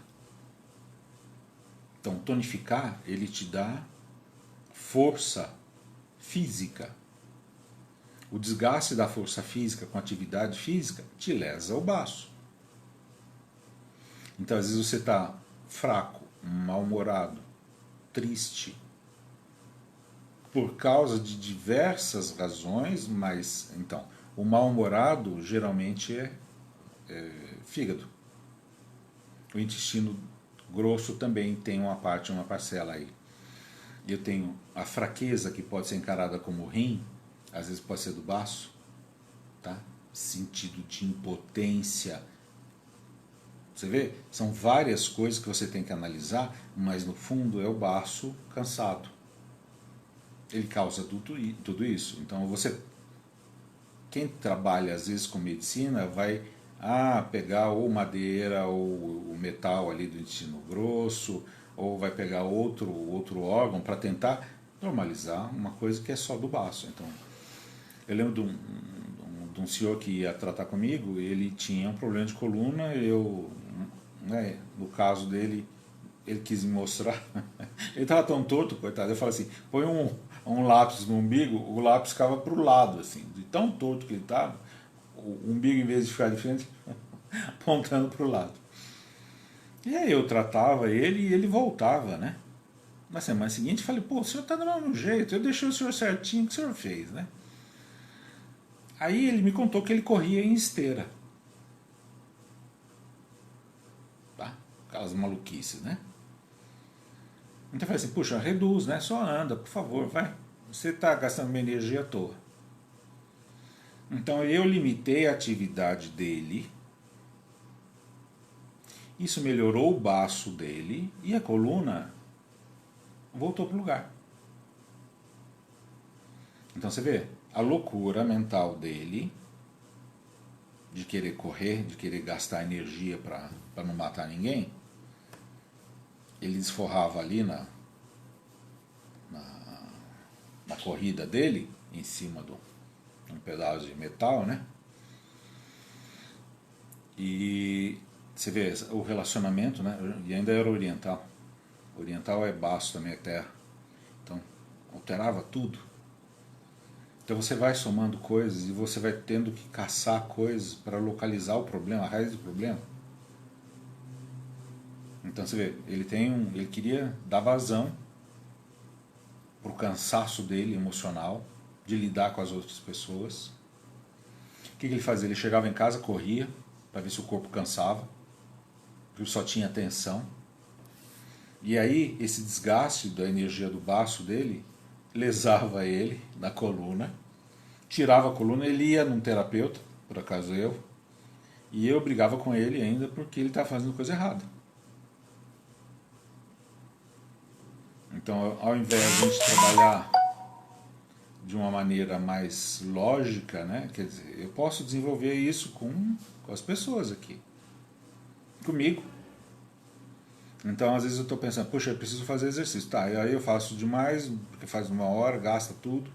Então tonificar, ele te dá força física. O desgaste da força física com atividade física te lesa o baço. Então às vezes você está fraco, mal-humorado, triste, por causa de diversas razões, mas então o mal-humorado geralmente é fígado. O intestino grosso também tem uma parcela aí. Eu tenho a fraqueza, que pode ser encarada como rim, às vezes pode ser do baço, tá? Sentido de impotência. Você vê? São várias coisas que você tem que analisar, mas no fundo é o baço cansado. Ele causa tudo isso. Então quem trabalha às vezes com medicina vai pegar ou madeira ou o metal ali do intestino grosso, ou vai pegar outro órgão para tentar normalizar uma coisa que é só do baço. Então, eu lembro de um senhor que ia tratar comigo, ele tinha um problema de coluna, no caso dele, ele quis me mostrar, ele estava tão torto, coitado, eu falei assim, põe um lápis no umbigo, o lápis ficava para o lado, assim, de tão torto que ele estava, o umbigo, em vez de ficar de frente, apontando para o lado. E aí eu tratava ele e ele voltava, né? Na semana seguinte, falei, pô, o senhor tá do mesmo jeito, eu deixei o senhor certinho, o que o senhor fez, né? Aí ele me contou que ele corria em esteira. Tá? Aquelas maluquices, né? Então eu falei assim, puxa, reduz, né? Só anda, por favor, vai. Você tá gastando minha energia à toa. Então eu limitei a atividade dele. Isso melhorou o baço dele e a coluna voltou para o lugar. Então você vê, a loucura mental dele de querer correr, de querer gastar energia para não matar ninguém, ele esforrava ali na corrida dele, em cima de um pedaço de metal, né? E você vê o relacionamento, né? E ainda era oriental. Oriental é baço também, é terra. Então, alterava tudo. Então você vai somando coisas e você vai tendo que caçar coisas para localizar o problema, a raiz do problema. Então você vê, ele queria dar vazão para o cansaço dele emocional, de lidar com as outras pessoas. O que ele fazia? Ele chegava em casa, corria, para ver se o corpo cansava, porque só tinha tensão. E aí, esse desgaste da energia do baço dele lesava ele na coluna, tirava a coluna, ele ia num terapeuta, por acaso eu, e eu brigava com ele ainda porque ele estava fazendo coisa errada. Então, ao invés de a gente trabalhar de uma maneira mais lógica, né? Quer dizer, eu posso desenvolver isso com as pessoas aqui, comigo. Então, às vezes eu estou pensando, puxa, eu preciso fazer exercício. Tá, e aí eu faço demais, porque faz 1 hora, gasta tudo.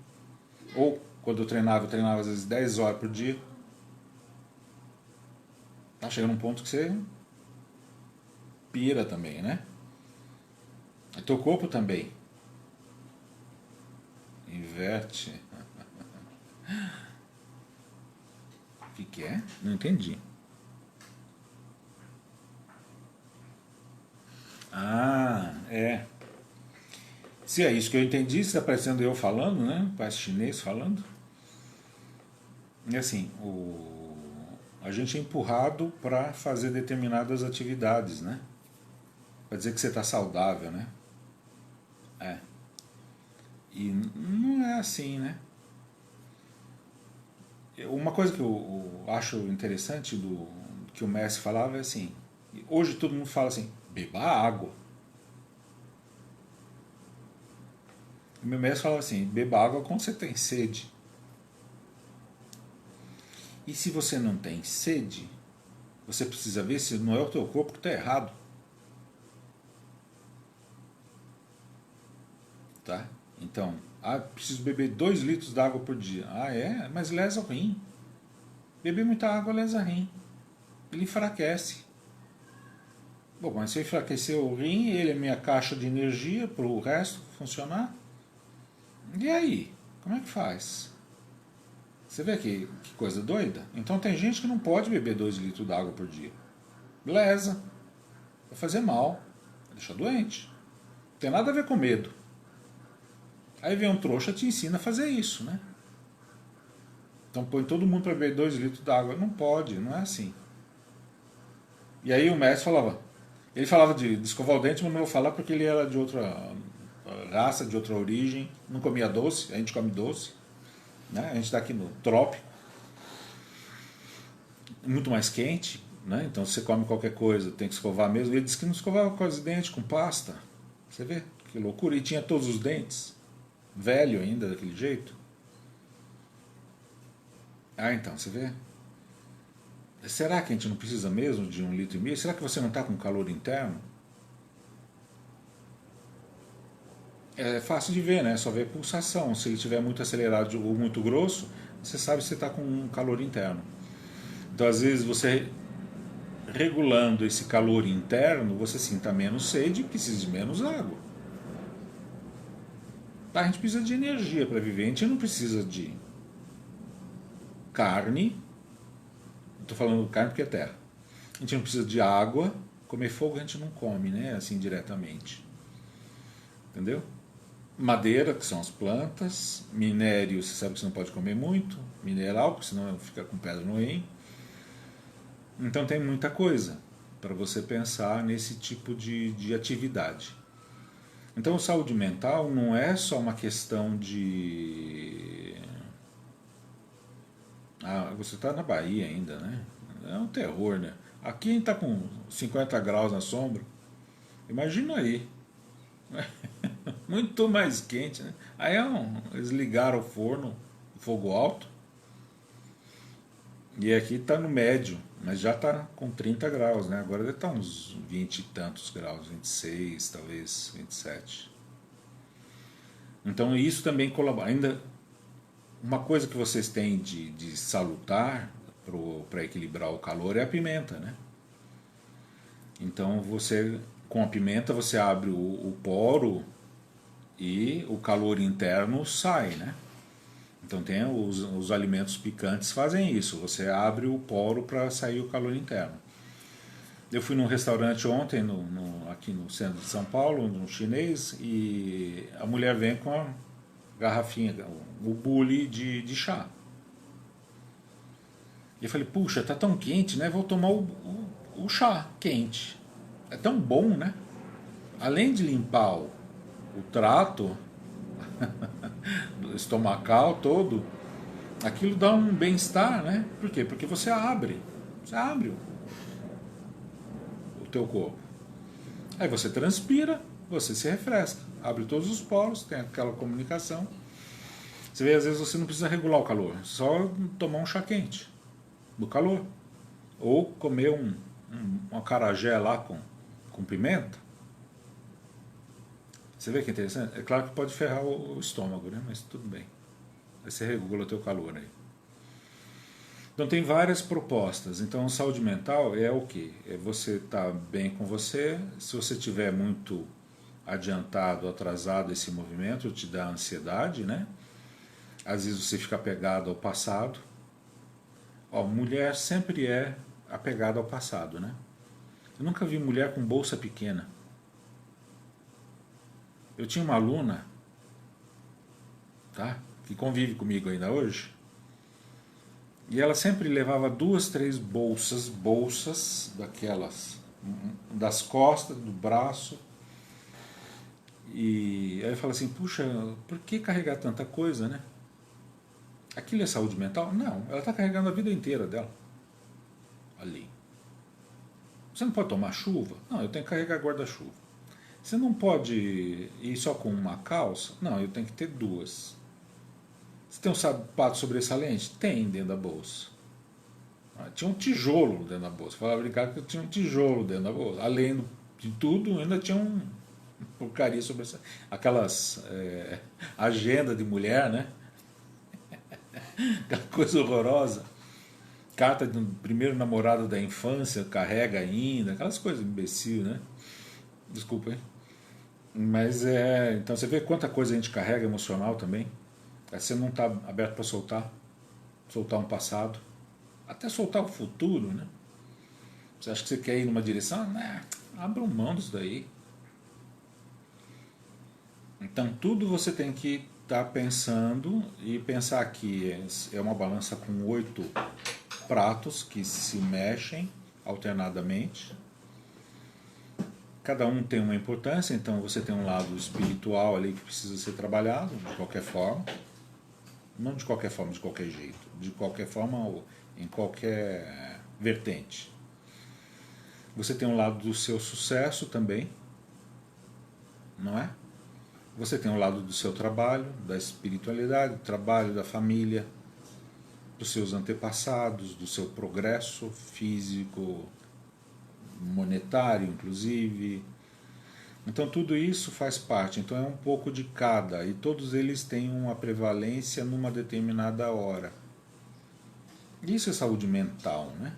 Ou, quando eu treinava às vezes 10 horas por dia. Tá chegando um ponto que você pira também, né? E teu corpo também inverte. O que é? Não entendi. Ah, é. Se é isso que eu entendi, se está parecendo eu falando, né? Parece chinês falando. E assim, a gente é empurrado para fazer determinadas atividades, né? Para dizer que você está saudável, né? É. E não é assim, né? Uma coisa que eu acho interessante do que o Messi falava é assim, hoje todo mundo fala assim, beba água. O meu mestre falava assim, beba água quando você tem sede. E se você não tem sede, você precisa ver se não é o teu corpo que está errado. Tá? Então, preciso beber 2 litros de água por dia. Ah, é? Mas lesa o rim. Beber muita água lesa o rim. Ele enfraquece. Bom, mas se eu enfraquecer o rim, ele é minha caixa de energia para o resto funcionar. E aí? Como é que faz? Você vê que coisa doida? Então tem gente que não pode beber 2 litros de água por dia. Lesa. Vai fazer mal. Vai deixar doente. Não tem nada a ver com medo. Aí vem um trouxa e te ensina a fazer isso, né? Então põe todo mundo para beber 2 litros de água. Não pode, não é assim. E aí o mestre falava, ele falava de escovar o dente, mas não vou falar porque ele era de outra raça, de outra origem, não comia doce, a gente come doce, né? A gente está aqui no trópico, muito mais quente, né? Então se você come qualquer coisa, tem que escovar mesmo. Ele disse que não escovava com os dentes, com pasta. Você vê? Que loucura. E tinha todos os dentes, velho ainda, daquele jeito. Ah, então, você vê? Será que a gente não precisa mesmo de 1,5 litro? Será que você não está com calor interno? É fácil de ver, né? Só ver pulsação. Se ele estiver muito acelerado ou muito grosso, você sabe se você está com um calor interno. Então, às vezes, você regulando esse calor interno, você sinta menos sede e precisa de menos água. Tá, a gente precisa de energia para viver, a gente não precisa de carne, estou falando carne porque é terra. A gente não precisa de água, comer fogo a gente não come, né? Assim diretamente. Entendeu? Madeira, que são as plantas, minério, você sabe que você não pode comer muito, mineral, porque senão fica com pedra no rim. Então tem muita coisa para você pensar nesse tipo de atividade. Então saúde mental não é só uma questão de... Ah, você está na Bahia ainda, né? É um terror, né? Aqui a gente está com 50 graus na sombra. Imagina aí. Muito mais quente, né? Aí eles ligaram o forno, fogo alto, e aqui está no médio, mas já está com 30 graus, né? Agora deve estar uns 20 e tantos graus, 26, talvez 27. Então isso também colabora. Ainda uma coisa que vocês têm de salutar para equilibrar o calor é a pimenta, né? Então você, com a pimenta, você abre o poro e o calor interno sai, né? Então tem os alimentos picantes fazem isso, você abre o poro para sair o calor interno. Eu fui num restaurante ontem, aqui no centro de São Paulo, num chinês, e a mulher vem com a garrafinha, o bule de chá. E eu falei, puxa, tá tão quente, né? Vou tomar o chá quente. É tão bom, né? Além de limpar o trato estomacal todo, aquilo dá um bem-estar, né? Por quê? Porque você abre o teu corpo. Aí você transpira, você se refresca, abre todos os poros, tem aquela comunicação. Você vê, às vezes você não precisa regular o calor, só tomar um chá quente do calor. Ou comer um acarajé lá com pimenta. Você vê que é interessante? É claro que pode ferrar o estômago, né? Mas tudo bem. Aí você regula o teu calor aí. Então tem várias propostas. Então saúde mental é o quê? É você estar bem com você. Se você tiver muito adiantado, atrasado esse movimento, te dá ansiedade, né? Às vezes você fica apegado ao passado. Ó, mulher sempre é apegada ao passado, né? Eu nunca vi mulher com bolsa pequena. Eu tinha uma aluna, tá? Que convive comigo ainda hoje. E ela sempre levava 2, 3 bolsas daquelas, das costas, do braço. E aí eu falo assim, puxa, por que carregar tanta coisa, né? Aquilo é saúde mental? Não, ela está carregando a vida inteira dela. Ali. Você não pode tomar chuva? Não, eu tenho que carregar guarda-chuva. Você não pode ir só com uma calça? Não, eu tenho que ter 2. Você tem um sapato sobressalente? Tem dentro da bolsa. Tinha um tijolo dentro da bolsa. Falava brincar que tinha um tijolo dentro da bolsa. Além de tudo, ainda tinha um porcaria sobressalente. Aquelas agenda de mulher, né? Aquela coisa horrorosa. Carta do primeiro namorado da infância, carrega ainda. Aquelas coisas imbecil, né? Desculpa, hein? Mas então você vê quanta coisa a gente carrega emocional também. Você não está aberto para soltar um passado, até soltar o futuro, né? Você acha que você quer ir numa direção? Né? Abra mão disso daí. Então tudo você tem que estar pensando e pensar que é uma balança com 8 pratos que se mexem alternadamente. Cada um tem uma importância, então você tem um lado espiritual ali que precisa ser trabalhado de qualquer forma. Não de qualquer forma, de qualquer jeito. De qualquer forma, ou em qualquer vertente. Você tem um lado do seu sucesso também, não é? Você tem um lado do seu trabalho, da espiritualidade, do trabalho, da família, dos seus antepassados, do seu progresso físico, monetário, inclusive. Então tudo isso faz parte, então é um pouco de cada, e todos eles têm uma prevalência numa determinada hora. Isso é saúde mental, né?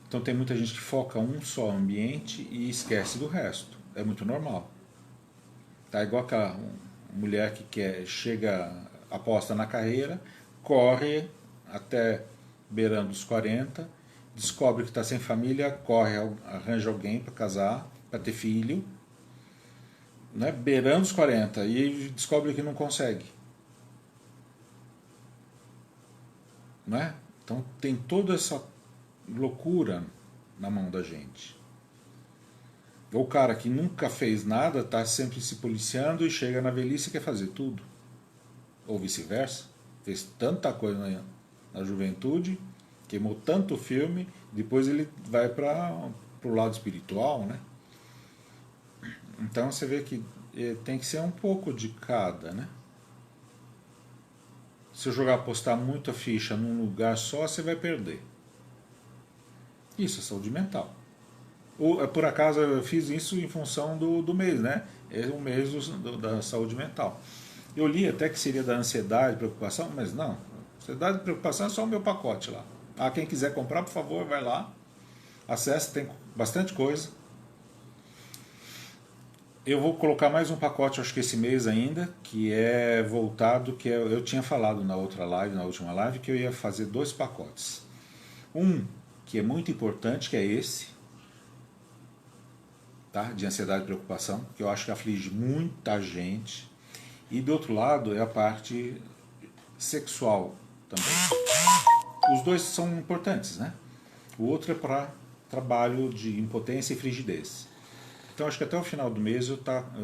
Então tem muita gente que foca um só ambiente e esquece do resto. É muito normal. Tá igual mulher que chega, aposta na carreira, corre até beirando os 40, descobre que está sem família, corre, arranja alguém para casar, para ter filho, né, beirando os 40, e descobre que não consegue. Né? Então tem toda essa loucura na mão da gente. O cara que nunca fez nada está sempre se policiando e chega na velhice e quer fazer tudo. Ou vice-versa. Fez tanta coisa na juventude, queimou tanto filme, depois ele vai para o lado espiritual, né? Então você vê que tem que ser um pouco de cada, né? Se eu jogar apostar muita ficha num lugar só, você vai perder. Isso é saúde mental. Por acaso eu fiz isso em função do mês, né? É o mês da saúde mental. Eu li até que seria da ansiedade, preocupação, mas não. Ansiedade e preocupação é só o meu pacote lá. Quem quiser comprar, por favor, vai lá. Acesse, tem bastante coisa. Eu vou colocar mais um pacote, acho que esse mês ainda, que é voltado, eu tinha falado na outra live, na última live, que eu ia fazer 2 pacotes. Um, que é muito importante, que é esse, tá? De ansiedade e preocupação, que eu acho que aflige muita gente. E do outro lado é a parte sexual também. Os dois são importantes, né? O outro é para trabalho de impotência e frigidez. Então acho que até o final do mês eu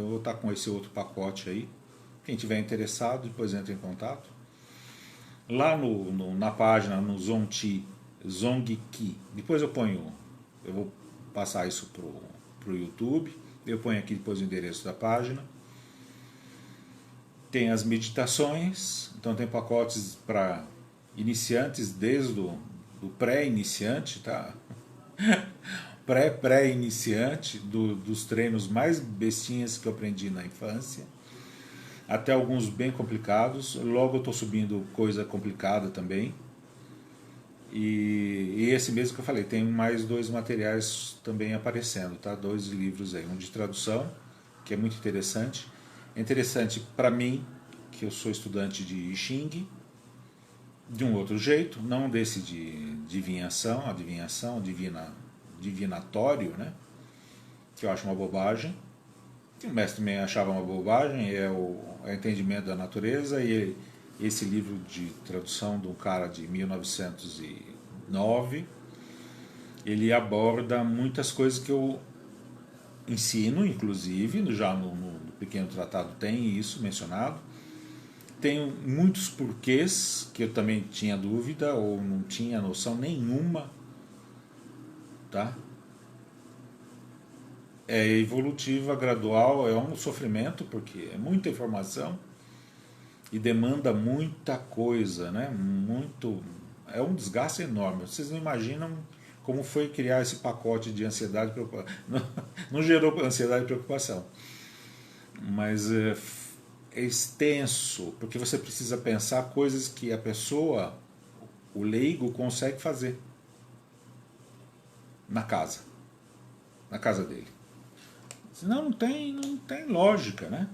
vou estar com esse outro pacote aí. Quem tiver interessado, depois entra em contato. Lá na página, no Zongki, depois eu vou passar isso pro YouTube. Eu ponho aqui depois o endereço da página. Tem as meditações, então tem pacotes para iniciantes, desde o pré-iniciante, tá? Pré-iniciante, dos treinos mais bestinhas que eu aprendi na infância, até alguns bem complicados. Logo eu estou subindo coisa complicada também. E esse mesmo que eu falei, tem mais 2 materiais também aparecendo, tá? 2 livros aí, um de tradução, que é muito interessante. É interessante para mim, que eu sou estudante de I Ching, de um outro jeito, não desse de adivinhação, divinatório, né? Que eu acho uma bobagem. Que o mestre também achava uma bobagem, é o entendimento da natureza, e esse livro de tradução de um cara de 1909, ele aborda muitas coisas que eu ensino, inclusive, já no pequeno tratado tem isso mencionado. Tem muitos porquês que eu também tinha dúvida ou não tinha noção nenhuma, tá? É evolutiva, gradual, é um sofrimento porque é muita informação e demanda muita coisa, né? É um desgaste enorme. Vocês não imaginam como foi criar esse pacote de ansiedade e preocupação. Não gerou ansiedade e preocupação, mas é extenso, porque você precisa pensar coisas que a pessoa, o leigo, consegue fazer na casa dele. Senão não tem lógica, né?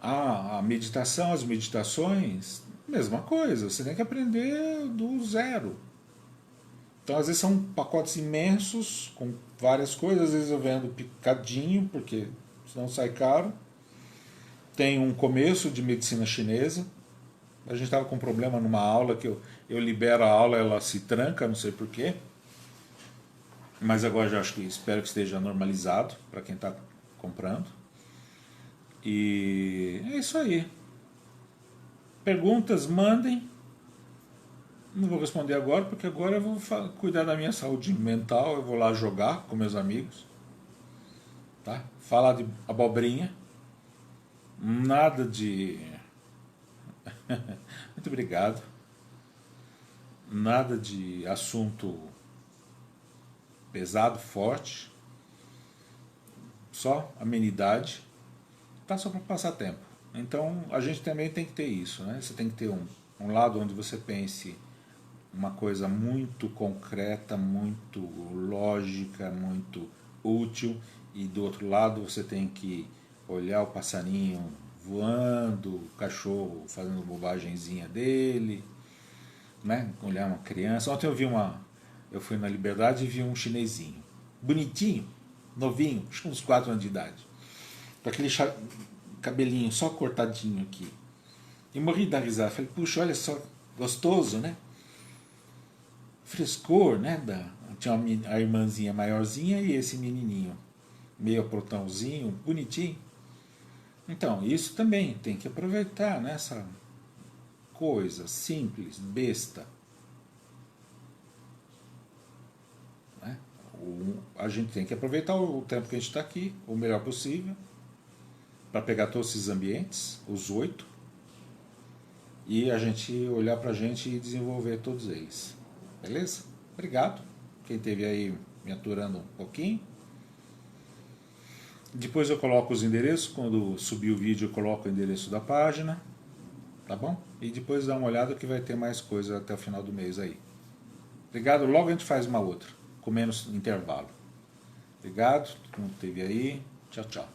A meditação, as meditações, mesma coisa, você tem que aprender do zero. Então às vezes são pacotes imensos, com várias coisas, às vezes eu vendo picadinho, porque senão sai caro. Tem um começo de medicina chinesa. A gente estava com um problema numa aula que eu libero a aula, ela se tranca, não sei porquê. Mas agora já espero que esteja normalizado para quem está comprando. E é isso aí. Perguntas, mandem. Não vou responder agora, porque agora eu vou cuidar da minha saúde mental. Eu vou lá jogar com meus amigos, tá? Falar de abobrinha. Nada de... Muito obrigado. Nada de assunto pesado, forte. Só amenidade. Tá, só para passar tempo. Então a gente também tem que ter isso, né? Você tem que ter um lado onde você pense uma coisa muito concreta, muito lógica, muito útil, e do outro lado você tem que olhar o passarinho voando, o cachorro fazendo bobagemzinha dele, né? Olhar uma criança. Ontem eu fui na Liberdade e vi um chinesinho, bonitinho, novinho, acho que uns 4 anos de idade, com aquele cabelinho só cortadinho aqui. E morri da risada. Falei, puxa, olha só, gostoso, né? Frescor, né? Tinha a irmãzinha maiorzinha e esse menininho, meio protãozinho, bonitinho. Então, isso também tem que aproveitar, né? Essa coisa simples, besta. Né? A gente tem que aproveitar o tempo que a gente está aqui, o melhor possível, para pegar todos esses ambientes, os 8, e a gente olhar para a gente e desenvolver todos eles. Beleza? Obrigado. Quem esteve aí me aturando um pouquinho. Depois eu coloco os endereços, quando subir o vídeo eu coloco o endereço da página, tá bom? E depois dá uma olhada que vai ter mais coisa até o final do mês aí. Obrigado, logo a gente faz uma outra, com menos intervalo. Obrigado, todo mundo que esteve aí, tchau, tchau.